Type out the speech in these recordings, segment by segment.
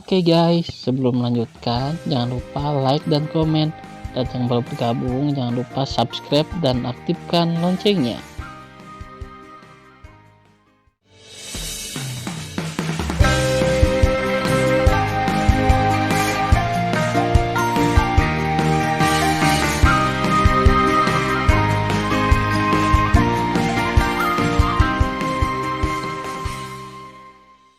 Oke guys, sebelum melanjutkan, jangan lupa like dan komen. Dan yang baru bergabung, jangan lupa subscribe dan aktifkan loncengnya.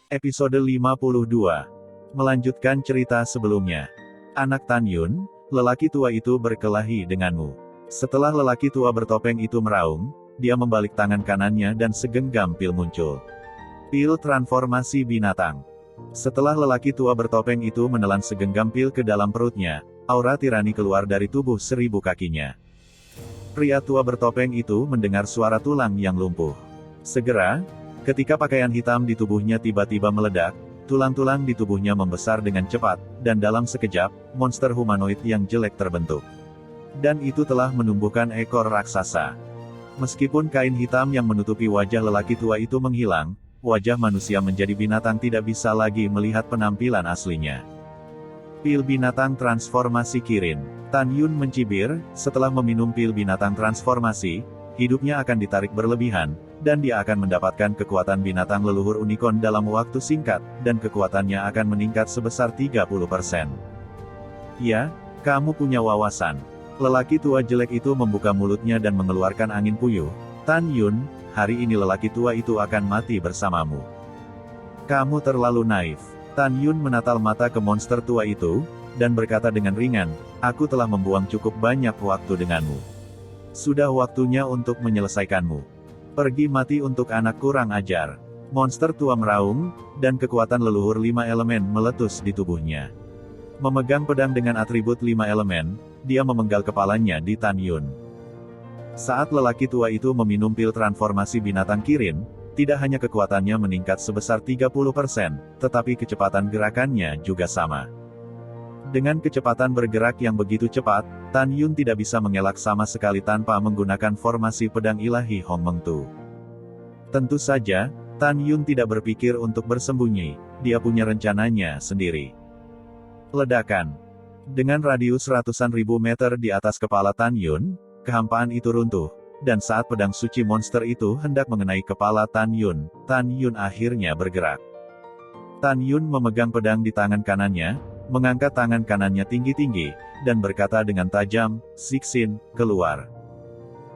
Episode 52. Melanjutkan cerita sebelumnya. Anak Tan Yun, lelaki tua itu berkelahi denganmu. Setelah lelaki tua bertopeng itu meraung, dia membalik tangan kanannya dan segenggam pil muncul. Pil transformasi binatang. Setelah lelaki tua bertopeng itu menelan segenggam pil ke dalam perutnya, aura tirani keluar dari tubuh 1000 kakinya. Pria tua bertopeng itu mendengar suara tulang yang lumpuh. Segera, ketika pakaian hitam di tubuhnya tiba-tiba meledak, tulang-tulang di tubuhnya membesar dengan cepat, dan dalam sekejap, monster humanoid yang jelek terbentuk. Dan itu telah menumbuhkan ekor raksasa. Meskipun kain hitam yang menutupi wajah lelaki tua itu menghilang, wajah manusia menjadi binatang tidak bisa lagi melihat penampilan aslinya. Pil binatang transformasi Kirin. Tan Yun mencibir, setelah meminum pil binatang transformasi, hidupnya akan ditarik berlebihan, dan dia akan mendapatkan kekuatan binatang leluhur unicorn dalam waktu singkat, dan kekuatannya akan meningkat sebesar 30%. Ya, kamu punya wawasan. Lelaki tua jelek itu membuka mulutnya dan mengeluarkan angin puyuh. Tan Yun, hari ini lelaki tua itu akan mati bersamamu. Kamu terlalu naif. Tan Yun menatal mata ke monster tua itu, dan berkata dengan ringan, aku telah membuang cukup banyak waktu denganmu. Sudah waktunya untuk menyelesaikanmu. Pergi mati untuk anak kurang ajar. Monster tua meraung, dan kekuatan leluhur 5 elemen meletus di tubuhnya. Memegang pedang dengan atribut 5 elemen, dia memenggal kepalanya di Tan Yun. Saat lelaki tua itu meminum pil transformasi binatang Kirin, tidak hanya kekuatannya meningkat sebesar 30%, tetapi kecepatan gerakannya juga sama. Dengan kecepatan bergerak yang begitu cepat, Tan Yun tidak bisa mengelak sama sekali tanpa menggunakan formasi pedang ilahi Hong Meng Tu. Tentu saja, Tan Yun tidak berpikir untuk bersembunyi, dia punya rencananya sendiri. Ledakan. Dengan radius ratusan ribu meter di atas kepala Tan Yun, kehampaan itu runtuh, dan saat pedang suci monster itu hendak mengenai kepala Tan Yun akhirnya bergerak. Tan Yun memegang pedang di tangan kanannya, mengangkat tangan kanannya tinggi-tinggi, dan berkata dengan tajam, Sixin, keluar.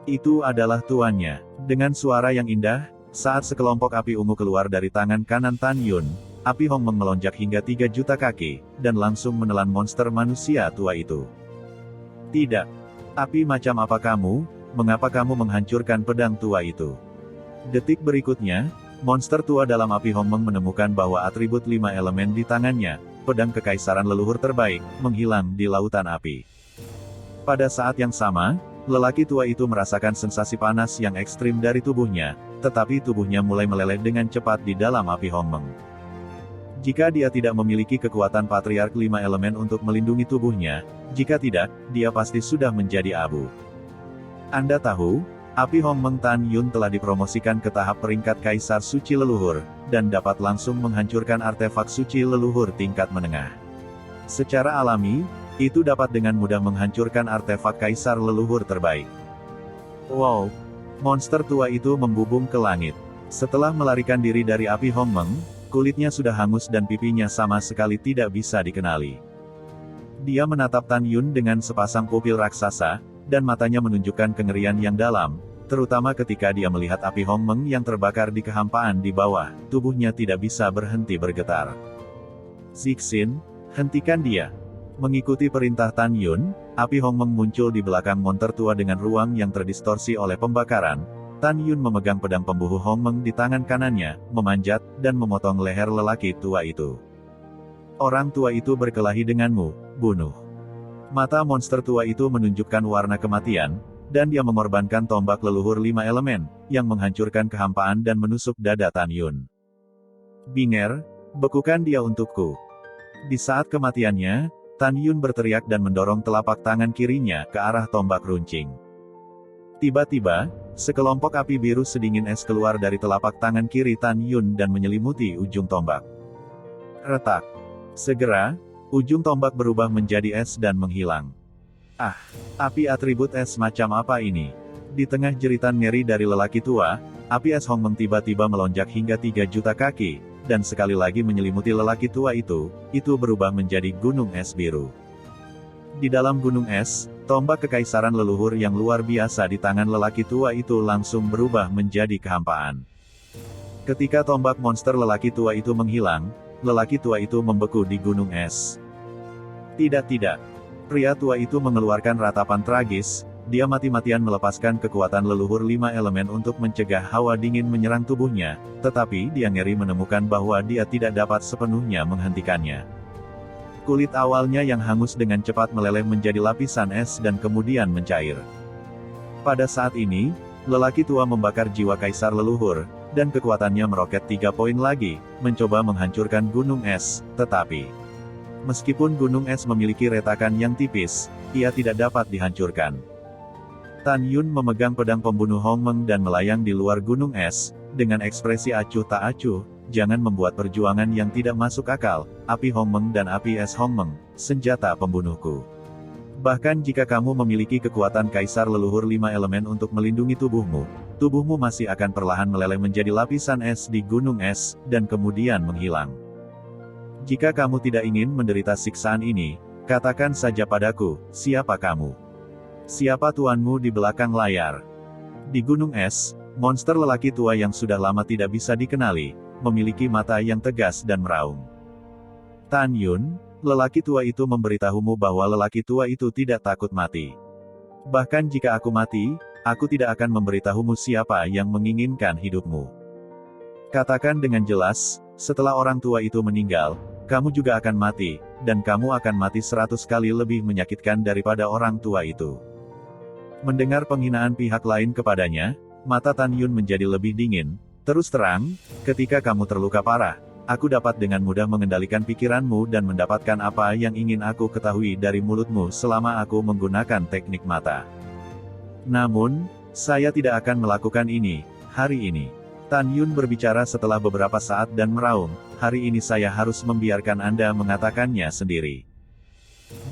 Itu adalah tuannya. Dengan suara yang indah, saat sekelompok api ungu keluar dari tangan kanan Tan Yun, api Hong Meng melonjak hingga 3 juta kaki, dan langsung menelan monster manusia tua itu. Tidak. Api macam apa kamu? Mengapa kamu menghancurkan pedang tua itu? Detik berikutnya, monster tua dalam api Hong Meng menemukan bahwa atribut 5 elemen di tangannya, pedang kekaisaran leluhur terbaik, menghilang di lautan api. Pada saat yang sama, lelaki tua itu merasakan sensasi panas yang ekstrim dari tubuhnya, tetapi tubuhnya mulai meleleh dengan cepat di dalam api Hong Meng. Jika dia tidak memiliki kekuatan patriark 5 elemen untuk melindungi tubuhnya, jika tidak, dia pasti sudah menjadi abu. Anda tahu, api Hong Meng Tan Yun telah dipromosikan ke tahap peringkat kaisar suci leluhur, dan dapat langsung menghancurkan artefak suci leluhur tingkat menengah. Secara alami, itu dapat dengan mudah menghancurkan artefak kaisar leluhur terbaik. Wow! Monster tua itu membubung ke langit. Setelah melarikan diri dari api Hong Meng, kulitnya sudah hangus dan pipinya sama sekali tidak bisa dikenali. Dia menatap Tan Yun dengan sepasang pupil raksasa, dan matanya menunjukkan kengerian yang dalam, terutama ketika dia melihat api Hong Meng yang terbakar di kehampaan di bawah, tubuhnya tidak bisa berhenti bergetar. Sixin, hentikan dia. Mengikuti perintah Tan Yun, api Hong Meng muncul di belakang monster tua dengan ruang yang terdistorsi oleh pembakaran. Tan Yun memegang pedang pembunuh Hong Meng di tangan kanannya, memanjat, dan memotong leher lelaki tua itu. Orang tua itu berkelahi denganmu, bunuh. Mata monster tua itu menunjukkan warna kematian, dan dia mengorbankan tombak leluhur 5 elemen, yang menghancurkan kehampaan dan menusuk dada Tan Yun. Binger, bekukan dia untukku. Di saat kematiannya, Tan Yun berteriak dan mendorong telapak tangan kirinya ke arah tombak runcing. Tiba-tiba, sekelompok api biru sedingin es keluar dari telapak tangan kiri Tan Yun dan menyelimuti ujung tombak. Retak. Segera, ujung tombak berubah menjadi es dan menghilang. Ah, api atribut es macam apa ini? Di tengah jeritan ngeri dari lelaki tua, api es Hongmeng tiba-tiba melonjak hingga 3 juta kaki, dan sekali lagi menyelimuti lelaki tua itu berubah menjadi gunung es biru. Di dalam gunung es, tombak kekaisaran leluhur yang luar biasa di tangan lelaki tua itu langsung berubah menjadi kehampaan. Ketika tombak monster lelaki tua itu menghilang, lelaki tua itu membeku di gunung es. Tidak. Pria tua itu mengeluarkan ratapan tragis, dia mati-matian melepaskan kekuatan leluhur 5 elemen untuk mencegah hawa dingin menyerang tubuhnya, tetapi dia ngeri menemukan bahwa dia tidak dapat sepenuhnya menghentikannya. Kulit awalnya yang hangus dengan cepat meleleh menjadi lapisan es dan kemudian mencair. Pada saat ini, lelaki tua membakar jiwa kaisar leluhur, dan kekuatannya meroket 3 poin lagi, mencoba menghancurkan gunung es, tetapi meskipun gunung es memiliki retakan yang tipis, ia tidak dapat dihancurkan. Tan Yun memegang pedang pembunuh Hongmeng dan melayang di luar gunung es, dengan ekspresi acuh tak acuh, jangan membuat perjuangan yang tidak masuk akal, api Hongmeng dan api es Hongmeng, senjata pembunuhku. Bahkan jika kamu memiliki kekuatan kaisar leluhur 5 elemen untuk melindungi tubuhmu masih akan perlahan meleleh menjadi lapisan es di gunung es, dan kemudian menghilang. Jika kamu tidak ingin menderita siksaan ini, katakan saja padaku, siapa kamu? Siapa tuanmu di belakang layar? Di gunung es, monster lelaki tua yang sudah lama tidak bisa dikenali, memiliki mata yang tegas dan meraung. Tan Yun, lelaki tua itu memberitahumu bahwa lelaki tua itu tidak takut mati. Bahkan jika aku mati, aku tidak akan memberitahumu siapa yang menginginkan hidupmu. Katakan dengan jelas, setelah orang tua itu meninggal, kamu juga akan mati, dan kamu akan mati 100 kali lebih menyakitkan daripada orang tua itu. Mendengar penghinaan pihak lain kepadanya, mata Tan Yun menjadi lebih dingin. Terus terang, ketika kamu terluka parah, aku dapat dengan mudah mengendalikan pikiranmu dan mendapatkan apa yang ingin aku ketahui dari mulutmu selama aku menggunakan teknik mata. Namun, saya tidak akan melakukan ini, hari ini. Tan Yun berbicara setelah beberapa saat dan meraung, hari ini saya harus membiarkan Anda mengatakannya sendiri.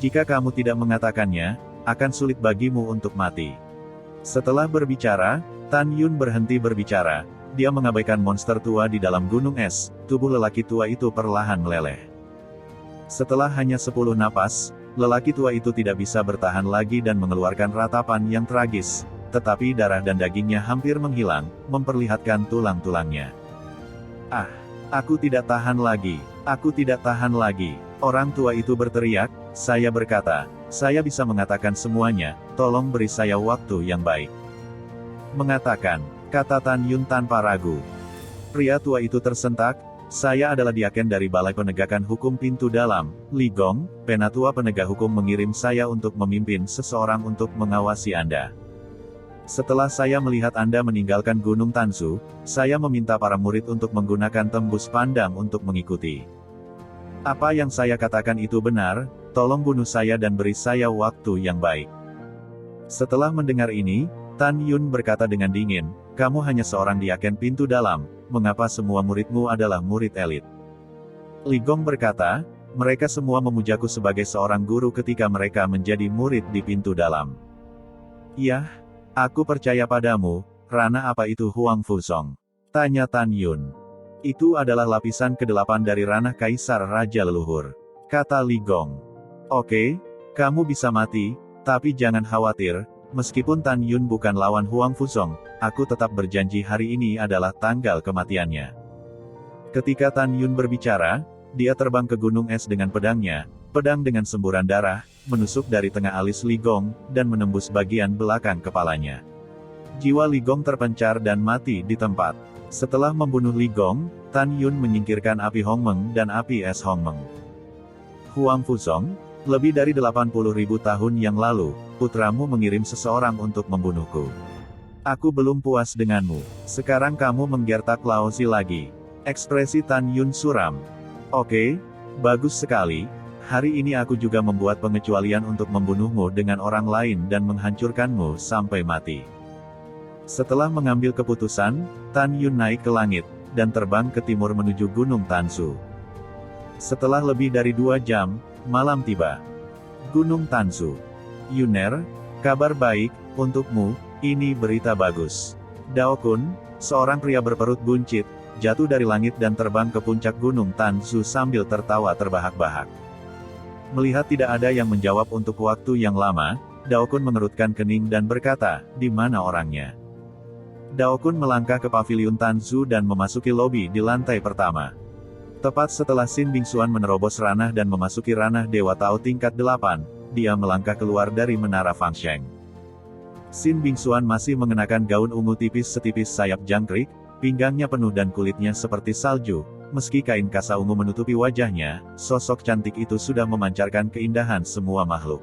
Jika kamu tidak mengatakannya, akan sulit bagimu untuk mati. Setelah berbicara, Tan Yun berhenti berbicara, dia mengabaikan monster tua di dalam gunung es, tubuh lelaki tua itu perlahan meleleh. Setelah hanya 10 napas, lelaki tua itu tidak bisa bertahan lagi dan mengeluarkan ratapan yang tragis, tetapi darah dan dagingnya hampir menghilang, memperlihatkan tulang-tulangnya. Ah, aku tidak tahan lagi, aku tidak tahan lagi. Orang tua itu berteriak, saya berkata, saya bisa mengatakan semuanya, tolong beri saya waktu yang baik. Mengatakan, kata Tan Yun tanpa ragu. Pria tua itu tersentak, saya adalah diaken dari Balai Penegakan Hukum Pintu Dalam, Li Gong, penatua penegak hukum mengirim saya untuk memimpin seseorang untuk mengawasi Anda. Setelah saya melihat Anda meninggalkan Gunung Tansu, saya meminta para murid untuk menggunakan tembus pandang untuk mengikuti. Apa yang saya katakan itu benar, tolong bunuh saya dan beri saya waktu yang baik. Setelah mendengar ini, Tan Yun berkata dengan dingin, kamu hanya seorang diaken pintu dalam, mengapa semua muridmu adalah murid elit? Li Gong berkata, mereka semua memujaku sebagai seorang guru ketika mereka menjadi murid di pintu dalam. Yah, aku percaya padamu, ranah apa itu Huang Fusong? Tanya Tan Yun. Itu adalah lapisan ke-8 dari ranah Kaisar Raja Leluhur. Kata Li Gong. Oke, kamu bisa mati, tapi jangan khawatir, meskipun Tan Yun bukan lawan Huang Fusong, aku tetap berjanji hari ini adalah tanggal kematiannya. Ketika Tan Yun berbicara, dia terbang ke gunung es dengan pedangnya, pedang dengan semburan darah, menusuk dari tengah alis Li Gong, dan menembus bagian belakang kepalanya. Jiwa Li Gong terpencar dan mati di tempat. Setelah membunuh Li Gong, Tan Yun menyingkirkan api Hongmeng dan api es Hongmeng. Huang Fusong, lebih dari 80.000 tahun yang lalu, putramu mengirim seseorang untuk membunuhku. Aku belum puas denganmu. Sekarang kamu menggertak Laozi lagi. Ekspresi Tan Yun suram. Oke, bagus sekali. Hari ini aku juga membuat pengecualian untuk membunuhmu dengan orang lain dan menghancurkanmu sampai mati. Setelah mengambil keputusan, Tan Yun naik ke langit, dan terbang ke timur menuju Gunung Tansu. Setelah lebih dari 2 jam, malam tiba. Gunung Tanzu. Yuner, kabar baik, untukmu, ini berita bagus. Dao Kun, seorang pria berperut buncit, jatuh dari langit dan terbang ke puncak Gunung Tanzu sambil tertawa terbahak-bahak. Melihat tidak ada yang menjawab untuk waktu yang lama, Dao Kun mengerutkan kening dan berkata, "Di mana orangnya?" Dao Kun melangkah ke paviliun Tanzu dan memasuki lobi di lantai pertama. Tepat setelah Xin Bingxuan menerobos ranah dan memasuki ranah Dewa Tao tingkat 8, dia melangkah keluar dari menara Fangsheng. Xin Bingxuan masih mengenakan gaun ungu tipis setipis sayap jangkrik, pinggangnya penuh dan kulitnya seperti salju, meski kain kasa ungu menutupi wajahnya, sosok cantik itu sudah memancarkan keindahan semua makhluk.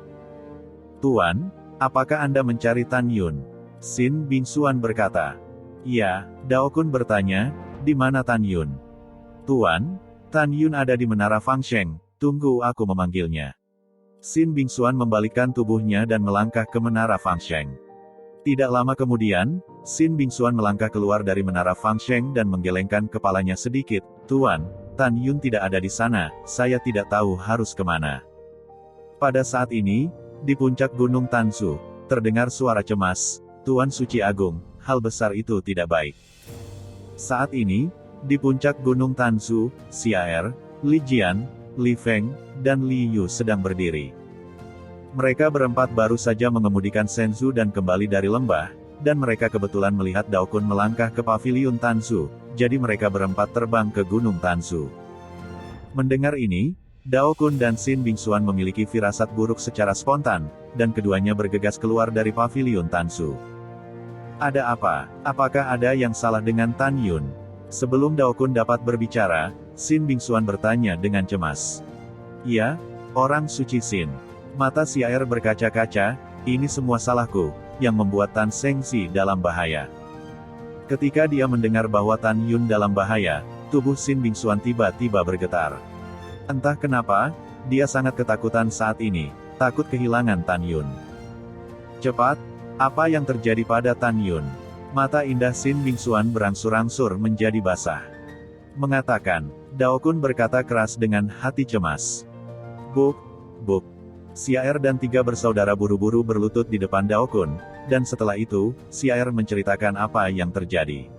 "Tuan, apakah Anda mencari Tan Yun?" Xin Bingxuan berkata. "Ya," Dao Kun bertanya, "di mana Tan Yun?" "Tuan, Tan Yun ada di menara Fangsheng, tunggu aku memanggilnya." Xin Bingxuan membalikkan tubuhnya dan melangkah ke menara Fangsheng. Tidak lama kemudian, Xin Bingxuan melangkah keluar dari menara Fangsheng dan menggelengkan kepalanya sedikit. "Tuan, Tan Yun tidak ada di sana, saya tidak tahu harus kemana." Pada saat ini, di puncak Gunung Tanzu, terdengar suara cemas, "Tuan Suci Agung, hal besar itu tidak baik." Saat ini, di puncak Gunung Tanzu, Xiaer, Li Jian, Li Feng, dan Li Yu sedang berdiri. Mereka berempat baru saja mengemudikan Shenzhou dan kembali dari lembah, dan mereka kebetulan melihat Dao Kun melangkah ke paviliun Tanzu, jadi mereka berempat terbang ke Gunung Tanzu. Mendengar ini, Dao Kun dan Xin Bingxuan memiliki firasat buruk secara spontan, dan keduanya bergegas keluar dari paviliun Tanzu. "Ada apa? Apakah ada yang salah dengan Tan Yun?" Sebelum Dao Kun dapat berbicara, Xin Bingxuan bertanya dengan cemas. "Ya, orang suci Xin." Mata Xiaer berkaca-kaca, "Ini semua salahku, yang membuat Tan Shengxi dalam bahaya." Ketika dia mendengar bahwa Tan Yun dalam bahaya, tubuh Xin Bingxuan tiba-tiba bergetar. Entah kenapa, dia sangat ketakutan saat ini, takut kehilangan Tan Yun. "Cepat, apa yang terjadi pada Tan Yun?" Mata indah Xin Bingxuan berangsur-angsur menjadi basah. Mengatakan, Dao Kun berkata keras dengan hati cemas. "Buk, buk." Xiaer dan 3 bersaudara buru-buru berlutut di depan Dao Kun, dan setelah itu, Xiaer menceritakan apa yang terjadi.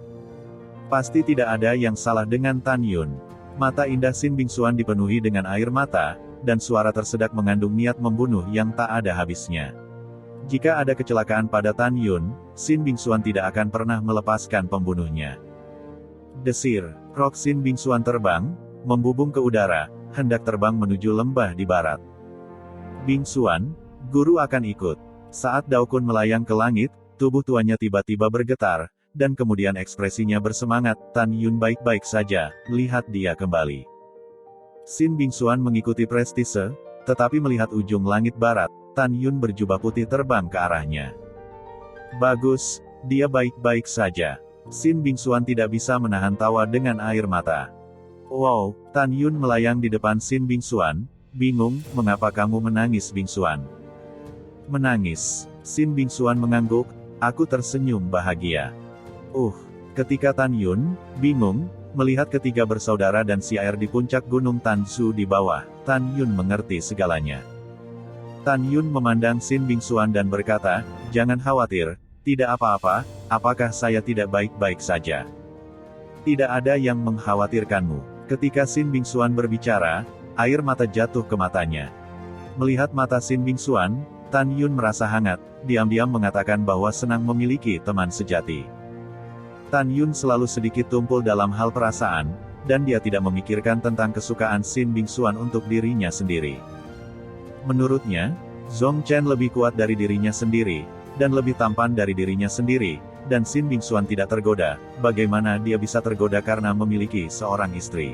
Pasti tidak ada yang salah dengan Tan Yun. Mata indah Xin Bingxuan dipenuhi dengan air mata, dan suara tersedak mengandung niat membunuh yang tak ada habisnya. Jika ada kecelakaan pada Tan Yun, Xin Bingxuan tidak akan pernah melepaskan pembunuhnya. Desir, rok Xin Bingxuan terbang, membubung ke udara, hendak terbang menuju lembah di barat. "Bingxuan, guru akan ikut." Saat Dao Kun melayang ke langit, tubuh tuannya tiba-tiba bergetar, dan kemudian ekspresinya bersemangat, "Tan Yun baik-baik saja, lihat dia kembali." Xin Bingxuan mengikuti prestise, tetapi melihat ujung langit barat, Tan Yun berjubah putih terbang ke arahnya. "Bagus, dia baik-baik saja." Xin Bingxuan tidak bisa menahan tawa dengan air mata. "Wow," Tan Yun melayang di depan Xin Bingxuan, bingung, "Mengapa kamu menangis Bingxuan?" "Menangis?" Xin Bingxuan mengangguk, "Aku tersenyum bahagia." Ketika Tan Yun, bingung, melihat ketiga bersaudara dan Xiaer di puncak Gunung Tanzu di bawah, Tan Yun mengerti segalanya. Tan Yun memandang Xin Bingxuan dan berkata, "Jangan khawatir, tidak apa-apa, apakah saya tidak baik-baik saja?" "Tidak ada yang mengkhawatirkanmu." Ketika Xin Bingxuan berbicara, air mata jatuh ke matanya. Melihat mata Xin Bingxuan, Tan Yun merasa hangat, diam-diam mengatakan bahwa senang memiliki teman sejati. Tan Yun selalu sedikit tumpul dalam hal perasaan, dan dia tidak memikirkan tentang kesukaan Xin Bingxuan untuk dirinya sendiri. Menurutnya, Zhong Chen lebih kuat dari dirinya sendiri, dan lebih tampan dari dirinya sendiri, dan Xin Bingxuan tidak tergoda. Bagaimana dia bisa tergoda karena memiliki seorang istri?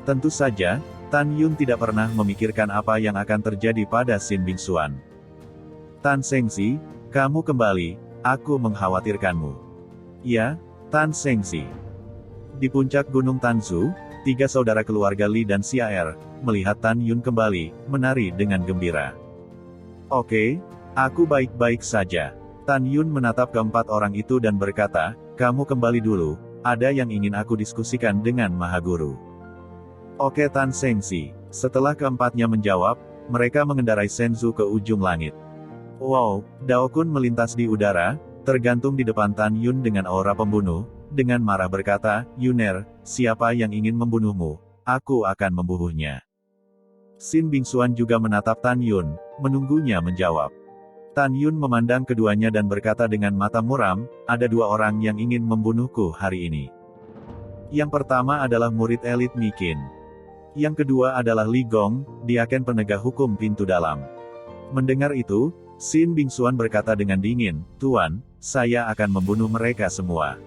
Tentu saja, Tan Yun tidak pernah memikirkan apa yang akan terjadi pada Xin Bingxuan. "Tan Shengxi, kamu kembali, aku mengkhawatirkanmu." "Ya, Tan Shengxi." Di puncak Gunung Tanzu, 3 saudara keluarga Li dan Xiaer, melihat Tan Yun kembali, menari dengan gembira. "Oke, aku baik-baik saja." Tan Yun menatap keempat orang itu dan berkata, "Kamu kembali dulu, ada yang ingin aku diskusikan dengan Mahaguru." Oke Tan Sengsi. Setelah keempatnya menjawab, mereka mengendarai Senzu ke ujung langit. Wow, Dao Kun melintas di udara, tergantung di depan Tan Yun dengan aura pembunuh, dengan marah berkata, Yuner, siapa yang ingin membunuhmu? Aku akan membunuhnya. Sin Bingsuan juga menatap Tan Yun, menunggunya menjawab. Tan Yun memandang keduanya dan berkata dengan mata muram, ada dua orang yang ingin membunuhku hari ini. Yang pertama adalah murid elit Mikin. Yang kedua adalah Li Gong, diaken penegak hukum pintu dalam. Mendengar itu, Sin Bingsuan berkata dengan dingin, Tuan, saya akan membunuh mereka semua.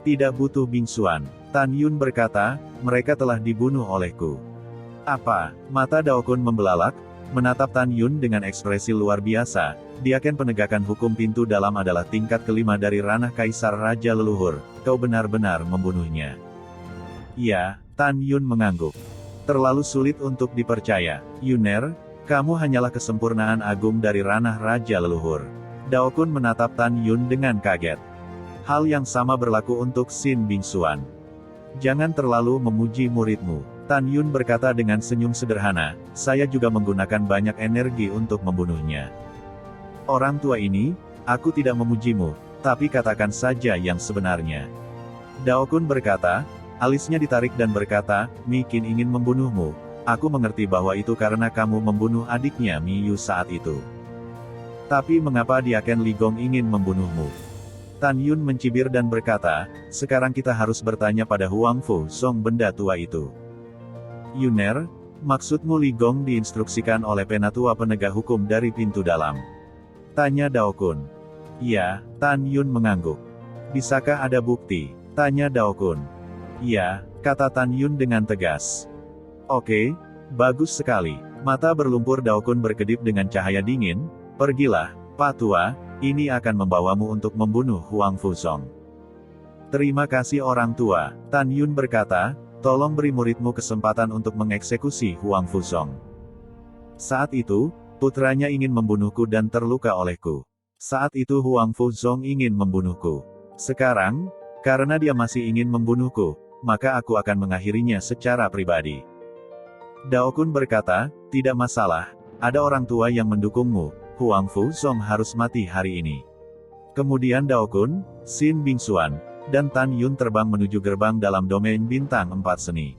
Tidak butuh Bingsuan. Tan Yun berkata, mereka telah dibunuh olehku. Apa? Mata Dao Kun membelalak, menatap Tan Yun dengan ekspresi luar biasa, diaken penegakan hukum pintu dalam adalah tingkat kelima dari ranah Kaisar Raja Leluhur, kau benar-benar membunuhnya. Ya, Tan Yun mengangguk. Terlalu sulit untuk dipercaya, Yuner, kamu hanyalah kesempurnaan agung dari ranah Raja Leluhur. Dao Kun menatap Tan Yun dengan kaget. Hal yang sama berlaku untuk Sin Bingsuan. Jangan terlalu memuji muridmu. Tan Yun berkata dengan senyum sederhana, saya juga menggunakan banyak energi untuk membunuhnya. Orang tua ini, aku tidak memujimu, tapi katakan saja yang sebenarnya. Dao Kun berkata, alisnya ditarik dan berkata, Mikin ingin membunuhmu. Aku mengerti bahwa itu karena kamu membunuh adiknya Mi Yu saat itu. Tapi mengapa diaken Li Gong ingin membunuhmu? Tan Yun mencibir dan berkata, sekarang kita harus bertanya pada Huang Fu Song benda tua itu. Yuner, maksudmu Li Gong diinstruksikan oleh penatua penegak hukum dari pintu dalam? Tanya Dao Kun. Iya, Tan Yun mengangguk. Bisakah ada bukti? Tanya Dao Kun. Iya, kata Tan Yun dengan tegas. Oke, bagus sekali. Mata berlumpur Dao Kun berkedip dengan cahaya dingin, pergilah, Pak Tua, ini akan membawamu untuk membunuh Huang Fu Song. Terima kasih orang tua, Tan Yun berkata, tolong beri muridmu kesempatan untuk mengeksekusi Huang Fu Song. Saat itu, putranya ingin membunuhku dan terluka olehku. Saat itu Huang Fu Song ingin membunuhku. Sekarang, karena dia masih ingin membunuhku, maka aku akan mengakhirinya secara pribadi. Dao Kun berkata, tidak masalah, ada orang tua yang mendukungmu, Huang Fu Song harus mati hari ini. Kemudian Dao Kun, Sin Bingsuan, dan Tan Yun terbang menuju gerbang dalam domain bintang 4 seni.